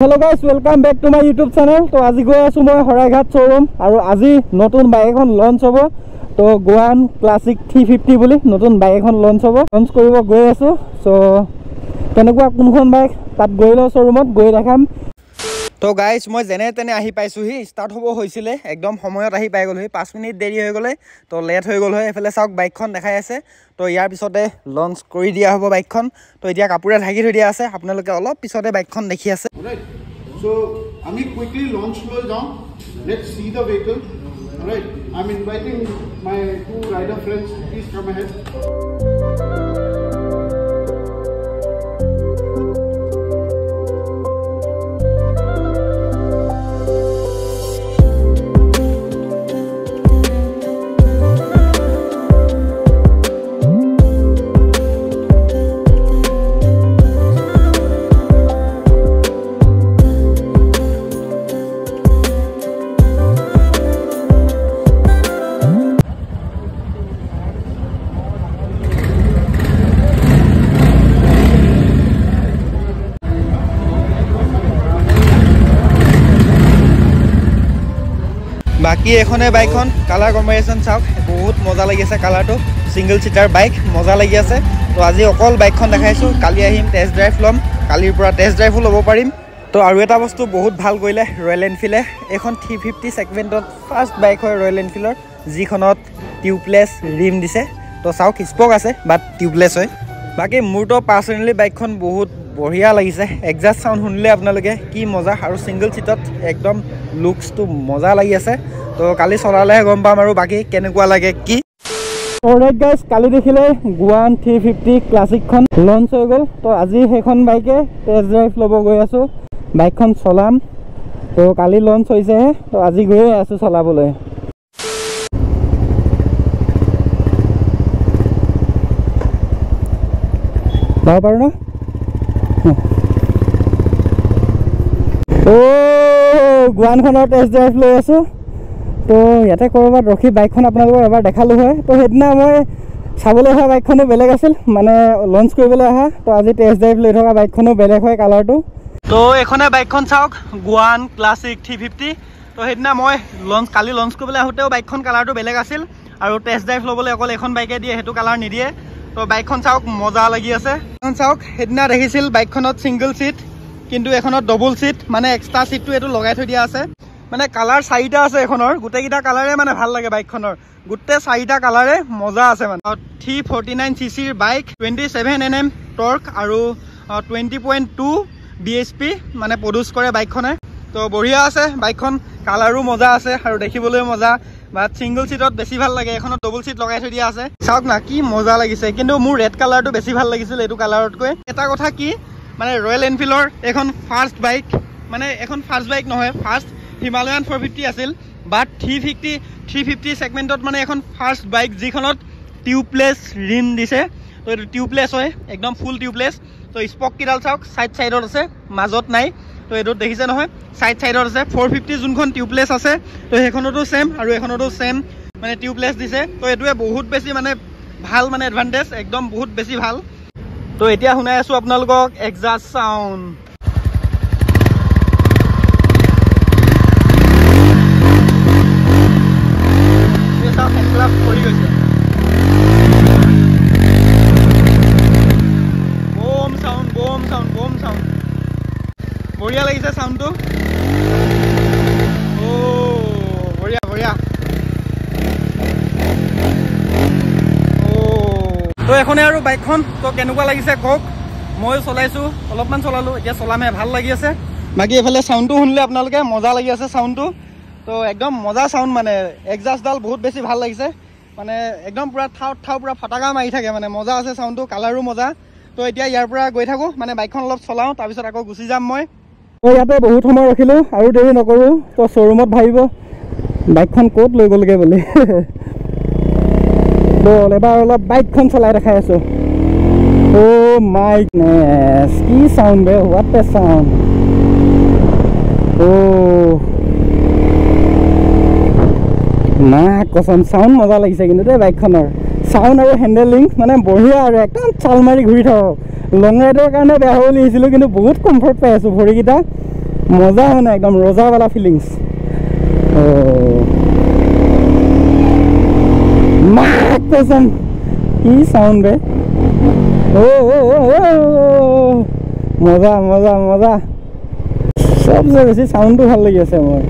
Hello guys, welcome back to my YouTube channel. तो आज गई आसो मैं हराईघाट शोरूम और आज नतुन बाइक এখন लॉन्च होबो तो गोवान क्लासिक 350 বুলি नतुन बाइक এখন लॉन्च होबो लॉन्च কৰিব গৈ আছো সো কেনেকুৱা কোনখন বাইক তাত গৈ ল শোरूमত গৈ দেখাম তো গাইস মই জেনে তেনে আহি পাইছো হি স্টার্ট হ'ব হৈছিলে একদম সময়ত আহি পাই গল হি 5 মিনিট দেৰি হৈ গলে তো লেট হৈ গল হয় এফালে চাওক বাইকখন দেখাই আছে তো ইয়াৰ পিছতে লঞ্চ কৰি দিয়া হ'ব বাইকখন তো এতিয়া কাপুৰে ঢাকি থৈ দিয়া আছে আপোনালোকে অলপ পিছতে বাইকখন দেখি আছে So, Ami quickly launch slow down. Let's see the vehicle. Alright, I'm inviting my two rider friends. Please come ahead. बाकी एखने बाइकन कलर कम्बिनेशन चाওক बहुत मजा লাগি আছে কালারটো সিঙ্গল সিটার বাইক মজা লাগি আছে তো আজি অকল বাইকখন দেখাইছো কালি আহিম টেস্ট ড্রাইভ লম কালিৰ পৰা টেস্ট ড্ৰাইভো ল'ব পাৰিম তো আৰু এটা বস্তু বহুত ভাল কৰিলে ৰয়েল এনফিল্ডে এখন 350 সেগমেন্টত ফাৰ্স্ট বাইক হয় ৰয়েল এনফিল্ডৰ যিখনত টিউবলেস ৰিম দিছে তো চাওক স্পক আছে বাট টিউবলেস হয় বাকি মোৰটো পাৰ্সোনালি বাইকখন বহুত বঢ়িয়া লাগিছে এক্সাস্ট সাউন্ড শুনিলে আপোনালোকে কি মজা আৰু সিঙ্গল সিটত একদম লুকস তো মজা লাগি আছে তো কালি চলালে গম পাম আৰু বাকি কেনেকুৱা লাগে কি অলৰাইট গাইস কালি দেখিলে গোৱান 350 ক্লাসিকখন লঞ্চ হৈ গল তো আজি হেখন বাইকে টেস্ট ড্ৰাইভ ল'ব গৈ আছো বাইকখন চলাম তো কালি লঞ্চ হৈছে তো আজি গৈ আছো চলাবলৈ যাব পাৰো না ও গোৱানখনৰ টেস্ট ড্ৰাইভ লৈ আছো তো ইয়াতে কৰবাত ৰখি বাইকখন আপোনালোকক এবাৰ দেখালো হয় তো হেদিনা মই চাবলৈ অহা বাইকখনো বেলেগ আছিল মানে লঞ্চ কৰিবলৈ অহা তো আজি টেস্ট ড্ৰাইভ লৈ থকা বাইকখনো বেলেগ হয় কালাৰটো তো এখনে বাইকখন চাওক গোৱান ক্লাসিক 350 তো হেদিনা মই কালি লঞ্চ কৰিবলৈ আহোতেও বাইকখন কালাৰটো বেলেগ আছিল আৰু টেস্ট ড্ৰাইভ ল'বলৈ অকল এখন বাইকে দিয়ে হেতু কালাৰ নিদিয়ে তো বাইকখন চাওক মজা লাগি আছে এখন চাওক হেদিনা দেখিছিল বাইকখনত সিঙ্গল সিট কিন্তু এখনত ডবল সিট মানে এক্সট্ৰা সিটটো এটো লগাই থৈ দিয়া আছে মানে কালাৰ চাৰিটা আছে এখনৰ গুটেকিটা কালাৰে মানে ভাল লাগে বাইকখনৰ গুটে চাৰিটা কালাৰে মজা আছে মানে 349 সিসিৰ বাইক 27 nm টৰ্ক আৰু 20.2 bhp মানে প্ৰডিউস কৰে বাইকখনে তো বঢ়িয়া আছে বাইকখন কালাৰো মজা আছে আৰু দেখিবলৈ মজা বাট সিঙ্গল সিটত বেছি ভাল লাগে এখনত ডবল সিট লগাই থৈ দিয়া আছে চাওক না কি মজা লাগিছে কিন্তু মোৰ ৰেড কালাৰটো বেছি ভাল লাগিছিল এটো কালাৰতকৈ এটা কথা কি মানে ৰয়েল এনফিল্ডৰ এখন ফার্স্ট বাইক মানে এখন ফার্স্ট বাইক নহয় ফার্স্ট হিমালয়ান 450 আছিল বাট 350 সেগমেন্টত মানে এখন ফার্স্ট বাইক যিখনত টিউবলেস ৰিম দিছে তো এটো টিউবলেস হয় একদম ফুল টিউবলেস তো স্পক কিডাল চাওক সাইডত আছে মাজত নাই তো এটো দেখিছে নহয় সাইডত আছে 450 যোনখন টিউবলেস আছে তো হেখনতো সেম আৰু এখনতো সেম মানে টিউবলেস দিছে তো এটোৱে বহুত বেছি মানে ভাল মানে এডভান্টেজ একদম বহুত বেছি ভাল তো এতিয়া শুনাই আছো আপোনালোকক এক্সাস্ট সাউন্ড এটা হেডলাপ কৰি গৈছে বম সাউন্ড বঢ়িয়া লাগিছে সাউন্ডটো ও বঢ়িয়া তো এখনে আৰু বাইকখন তো কেনেকুৱা লাগিছে কক মই চলাইছো অলপমান চলালো এতিয়া চলামে ভাল লাগি আছে বাকি এফালে সাউন্ডটো শুনিলে আপোনালোকে মজা লাগি আছে সাউন্ডটো তো একদম মজা সাউন্ড মানে এক্সাস্টডাল বহুত বেছি ভাল লাগিছে মানে একদম পুৰা ঠাউ পুৰা ফটাকা মাৰি থাকে মানে মজা আছে সাউন্ডটো কালাৰো মজা তো এতিয়া ইয়াৰ পৰা গৈ থাকো মানে বাইকখন অলপ চলাও তাৰ পিছত আকৌ গুচি যাম মই তো ইয়াতে বহুত সময় ৰখিলো আৰু দেৰি নকৰো তো শ্বৰুমত ভাবিব বাইকখন ক'ত লৈ গ'লগে বুলি বল এবাৰ অলপ বাইকখন চলাই দেখাই আছো ও মাই গডনেস কি সাউন্ড বে হোৱাট এ সাউন্ড ও না কসম সাউন্ড মজা লাগিছে কিন্তু দে বাইকখনৰ সাউন্ড আৰু হ্যান্ডেলিং মানে বঢ়িয়া আৰু একদম চাল মাৰি ঘূৰি থাকক লং ৰাইডৰ কাৰণে বেয়া বুলি হিছিলো কিন্তু বহুত কমফৰ্ট পাই আছো ভৰিকিটা মজা মানে একদম ৰজাৱালা ফিলিংছ মাক কৈছম কি চাউণ্ড বে মজা মজা মজা চবচে বেছি চাউণ্ডটো ভাল লাগি আছে মোৰ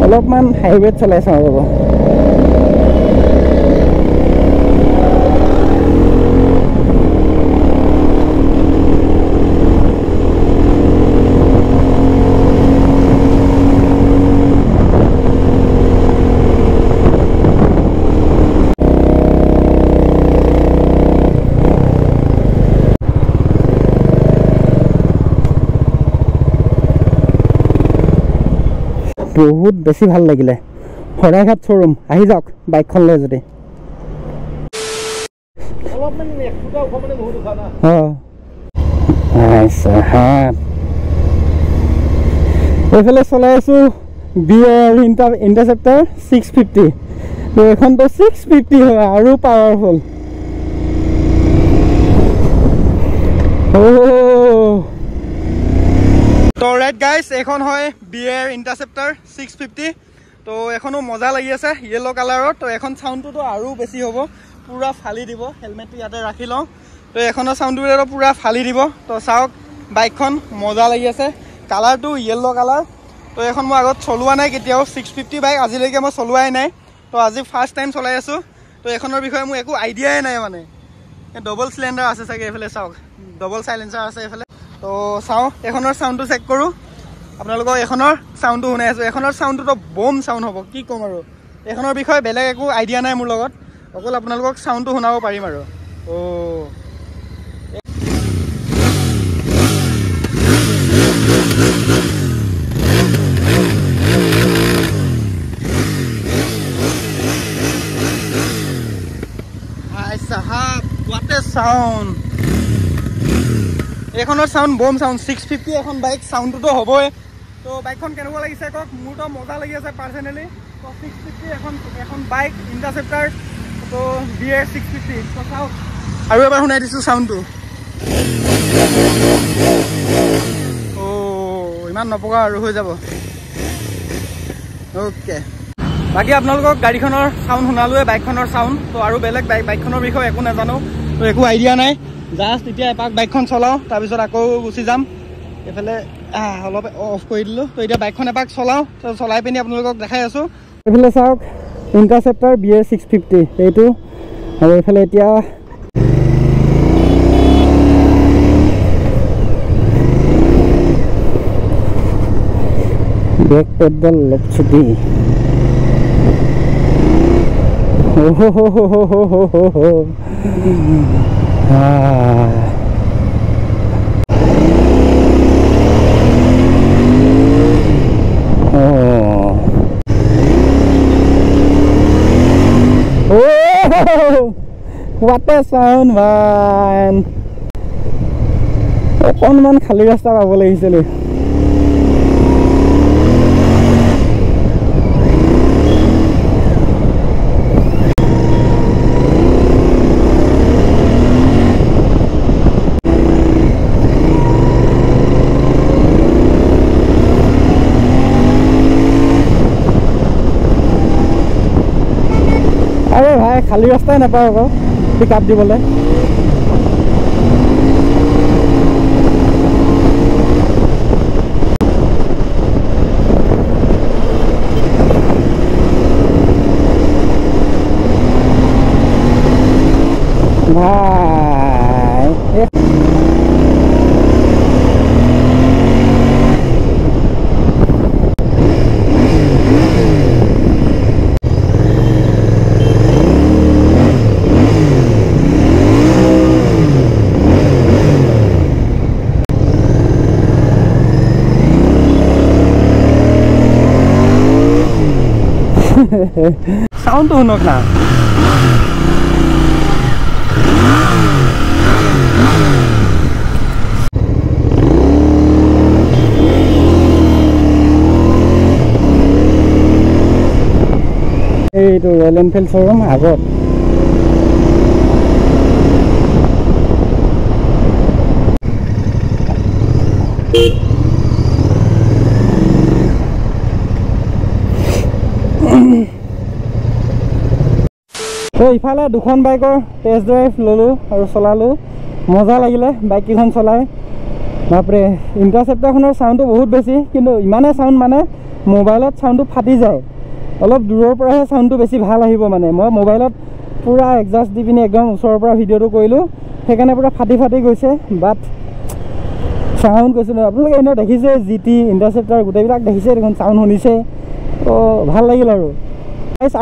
অলপমান হাইৱেত চলাই চাওঁ ৰ'ব বহুত বেছি ভাল লাগিলে শৰাইঘাট শ্ব'ৰুম আহি যাওক বাইকখন লৈ যদি এইফালে চলাই আছো BR ইণ্টাৰচেপ্টাৰ 650 তো এখনতো 650 হয় আৰু পাৱাৰফুল তো ৰাইট গাইজ এইখন হয় BR ইণ্টাৰচেপ্টাৰ 650 তো এখনো মজা লাগি আছে য়েলো কালাৰৰ তো এখন চাউণ্ডটোতো আৰু বেছি হ'ব পুৰা ফালি দিব হেলমেটটো ইয়াতে ৰাখি লওঁ তো এখনৰ চাউণ্ডটো পুৰা ফালি দিব তো চাওক বাইকখন মজা লাগি আছে কালাৰটো য়েলো কালাৰ তো এখন মই আগত চলোৱা নাই কেতিয়াও 650 বাইক আজিলৈকে মই চলোৱাই নাই তো আজি ফাৰ্ষ্ট টাইম চলাই আছোঁ তো এখনৰ বিষয়ে মোৰ একো আইডিয়াই নাই মানে ডবল চিলিণ্ডাৰ আছে চাগে এইফালে চাওক ডবল চাইলেঞ্চাৰ আছে এইফালে তো চাওঁ এখনৰ চাউণ্ডটো চেক কৰোঁ আপোনালোকক এখনৰ চাউণ্ডটো শুনাই আছোঁ এখনৰ চাউণ্ডটোতো বম চাউণ্ড হ'ব কি ক'ম আৰু এখনৰ বিষয়ে বেলেগ একো আইডিয়া নাই মোৰ লগত অকল আপোনালোকক চাউণ্ডটো শুনাব পাৰিম আৰু what a sound এখনৰ চাউণ্ড বম চাউণ্ড 650 এখন বাইক চাউণ্ডটোতো হ'বই তো বাইকখন কেনেকুৱা লাগিছে কওক মোৰতো মজা লাগি আছে পাৰ্চনেলি তো 650 এখন বাইক ইণ্টাৰচেপ্টাৰ তো BR 650 তো চাওক আৰু এবাৰ শুনাই দিছোঁ চাউণ্ডটো ইমান নপকা আৰু হৈ যাব অ'কে বাকী আপোনালোকক গাড়ীখনৰ চাউণ্ড শুনালোৱে বাইকখনৰ চাউণ্ড তো আৰু বেলেগ বাইকখনৰ বিষয়ে একো নাজানো তো একো আইডিয়া নাই জাষ্ট এতিয়া এপাক বাইকখন চলাওঁ তাৰপিছত আকৌ গুচি যাম এইফালে অলপ অফ কৰি দিলোঁ তো এতিয়া বাইকখন এপাক চলাওঁ তো চলাই পিনি আপোনালোকক দেখাই আছোঁ এইফালে চাওক ইণ্টাৰচেপ্টাৰ BR 650 এইটো আৰু এইফালে এতিয়া ব্ৰেক পেডল লপচুটি what a sound man অকণমান খালী ৰাস্তা পাব লাগিছিলে আৰে ভাই খালী ৰাস্তাই নাপায় আকৌ পিক আপ দিবলৈ ভাই সাউন্ড তো শুনক না এইটো ৰয়েল এনফিল্ড শ্ব'ৰুম আগত তো ইফালে দুখন বাইকৰ টেষ্ট ড্ৰাইভ ল'লোঁ আৰু চলালোঁ, মজা লাগিলে বাইককেইখন চলাই। বাপৰে ইণ্টাৰচেপ্টাৰখনৰ চাউণ্ডটো বহুত বেছি, কিন্তু ইমানে চাউণ্ড মানে মোবাইলত চাউণ্ডটো ফাটি যায়। অলপ দূৰৰ পৰাহে চাউণ্ডটো বেছি ভাল আহিব। মানে মই মোবাইলত পূৰা এডজাষ্ট দি পিনি একদম ওচৰৰ পৰা ভিডিঅ'টো কৰিলোঁ, সেইকাৰণে পূৰা ফাটি ফাটি গৈছে। বাট চাউণ্ড কৈছোঁ নহয়, আপোনালোকে এনেও দেখিছে GT ইণ্টাৰচেপ্টাৰ গোটেইবিলাক দেখিছে দেখোন, চাউণ্ড শুনিছে। তো ভাল লাগিল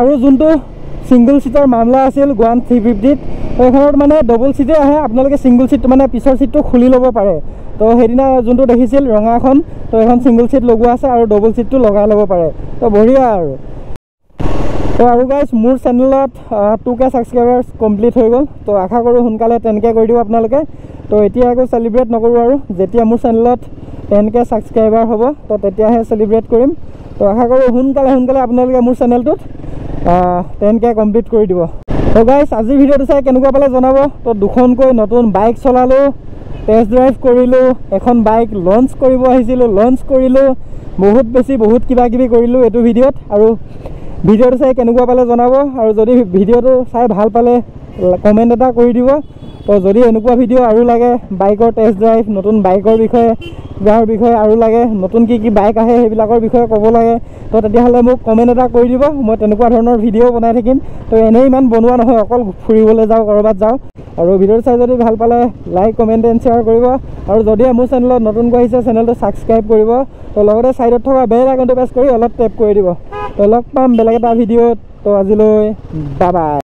আৰু যোনটো ছিংগল ছিটৰ মামলা আছিল গোৱান 350ত, তো এইখনত মানে ডবল ছিটেই আহে। আপোনালোকে ছিংগল ছিট মানে পিছৰ ছিটটো খুলি ল'ব পাৰে। তো সেইদিনা যোনটো দেখিছিল ৰঙাখন, তো এখন ছিংগল ছিট লগোৱা আছে আৰু ডবল ছিটটো লগাই ল'ব পাৰে। তো বঢ়িয়া আৰু। তো আৰু গাইজ মোৰ চেনেলত 2K ছাবস্ক্ৰাইবাৰ্ছ কমপ্লিট হৈ গ'ল। তো আশা কৰোঁ সোনকালে 10K কৰি দিব আপোনালোকে। তো এতিয়া একো চেলিব্ৰেট নকৰোঁ আৰু, যেতিয়া মোৰ চেনেলত 10K ছাবস্ক্ৰাইবাৰ হ'ব তো তেতিয়াহে চেলিব্ৰেট কৰিম। তো আশা কৰোঁ সোনকালে আপোনালোকে মোৰ চেনেলটোত 10K কমপ্লিট কৰি দিব। তো গাইজ আজিৰ ভিডিঅ'টো চাই কেনেকুৱা পালে জনাব। তো দুখনকৈ নতুন বাইক চলালোঁ, টেষ্ট ড্ৰাইভ কৰিলোঁ, এখন বাইক লঞ্চ কৰিব আহিছিলোঁ, লঞ্চ কৰিলোঁ, বহুত কিবা কিবি কৰিলোঁ এইটো ভিডিঅ'ত। আৰু ভিডিঅ'টো চাই কেনেকুৱা পালে জনাব, আৰু যদি ভিডিঅ'টো চাই ভাল পালে কমেণ্ট এটা কৰি দিব। তো যদি এনেকুৱা ভিডিঅ' আৰু লাগে, বাইকৰ টেষ্ট ড্ৰাইভ, নতুন বাইকৰ বিষয়ে কিবাৰ বিষয়ে আৰু লাগে, নতুন কি বাইক আহে সেইবিলাকৰ বিষয়ে ক'ব লাগে, তো তেতিয়াহ'লে মোক কমেণ্ট এটা কৰি দিব। মই তেনেকুৱা ধৰণৰ ভিডিঅ' বনাই থাকিম। তো এনেই ইমান বনোৱা নহয়, অকল ফুৰিবলৈ যাওঁ, ক'ৰবাত যাওঁ। আৰু ভিডিঅ'টো চাই যদি ভাল পালে লাইক কমেণ্ট এণ্ড শ্বেয়াৰ কৰিব। আৰু যদিহে মোৰ চেনেলত নতুনকৈ আহিছে চেনেলটো ছাবস্ক্ৰাইব কৰিব। তো লগতে ছাইডত থকা বেল আইকনটো প্ৰেছ কৰি অলপ টেপ কৰি দিব। তো লগ পাম বেলেগ এটা ভিডিঅ'ত। তো আজিলৈ বাই বাই।